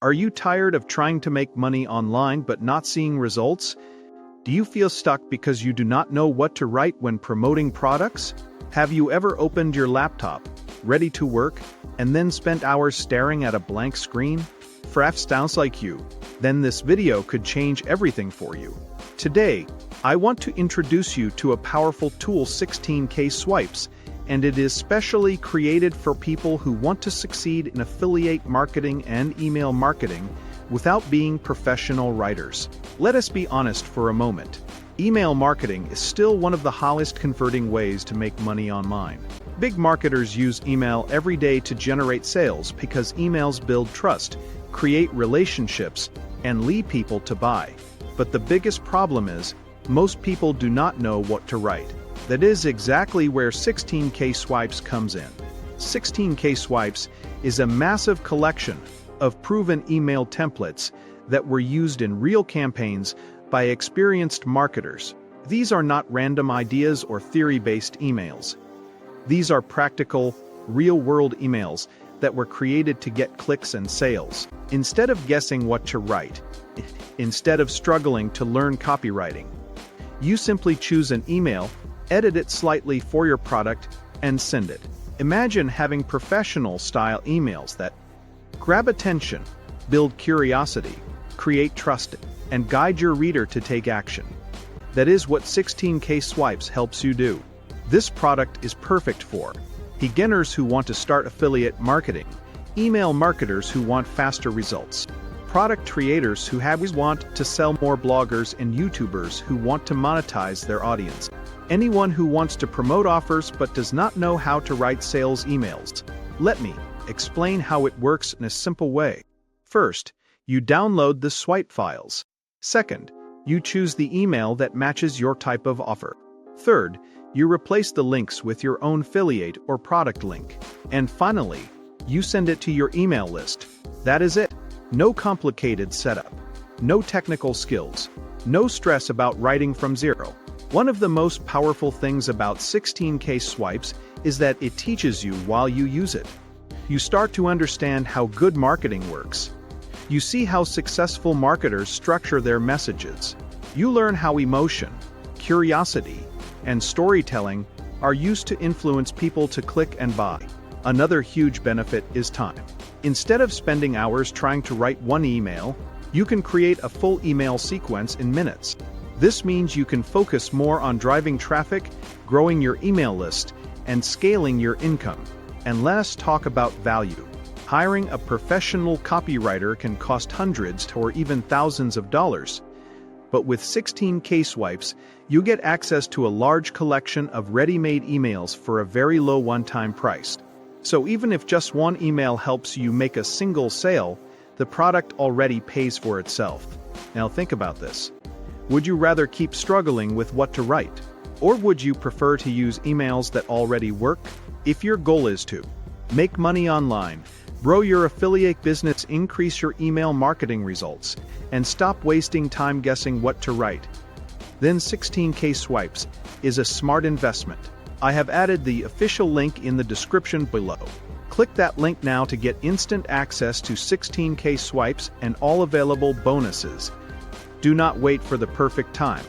Are you tired of trying to make money online but not seeing results? Do you feel stuck because you do not know what to write when promoting products? Have you ever opened your laptop, ready to work, and then spent hours staring at a blank screen? If sounds like you, then this video could change everything for you. Today, I want to introduce you to a powerful tool, 16K Swipes, and it is specially created for people who want to succeed in affiliate marketing and email marketing without being professional writers. Let us be honest for a moment. Email marketing is still one of the highest converting ways to make money online. Big marketers use email every day to generate sales because emails build trust, create relationships, and lead people to buy. But the biggest problem is, most people do not know what to write. That is exactly where 16K Swipes comes in. 16K Swipes is a massive collection of proven email templates that were used in real campaigns by experienced marketers. These are not random ideas or theory-based emails. These are practical, real-world emails that were created to get clicks and sales. Instead of guessing what to write, instead of struggling to learn copywriting, you simply choose an email, edit it slightly for your product, and send it. Imagine having professional-style emails that grab attention, build curiosity, create trust, and guide your reader to take action. That is what 16K Swipes helps you do. This product is perfect for beginners who want to start affiliate marketing, email marketers who want faster results, product creators who want to sell more, bloggers and YouTubers who want to monetize their audience, anyone who wants to promote offers but does not know how to write sales emails. Let me explain how it works in a simple way. First, you download the swipe files. Second, you choose the email that matches your type of offer. Third, you replace the links with your own affiliate or product link. And finally, you send it to your email list. That is it. No complicated setup, no technical skills, no stress about writing from zero. One of the most powerful things about 16K Swipes is that it teaches you while you use it. You start to understand how good marketing works. You see how successful marketers structure their messages. You learn how emotion, curiosity, and storytelling are used to influence people to click and buy. Another huge benefit is time. Instead of spending hours trying to write one email, you can create a full email sequence in minutes. This means you can focus more on driving traffic, growing your email list, and scaling your income. And let us talk about value. Hiring a professional copywriter can cost hundreds or even thousands of dollars. But with 16K Swipes, you get access to a large collection of ready-made emails for a very low one-time price. So even if just one email helps you make a single sale, the product already pays for itself. Now think about this. Would you rather keep struggling with what to write? Or would you prefer to use emails that already work? If your goal is to make money online, grow your affiliate business, increase your email marketing results, and stop wasting time guessing what to write, then 16K Swipes is a smart investment. I have added the official link in the description below. Click that link now to get instant access to 16K Swipes and all available bonuses. Do not wait for the perfect time.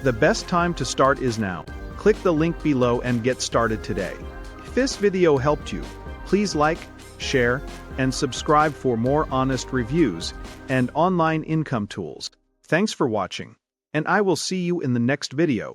The best time to start is now. Click the link below and get started today. If this video helped you, please like, share, and subscribe for more honest reviews and online income tools. Thanks for watching, and I will see you in the next video.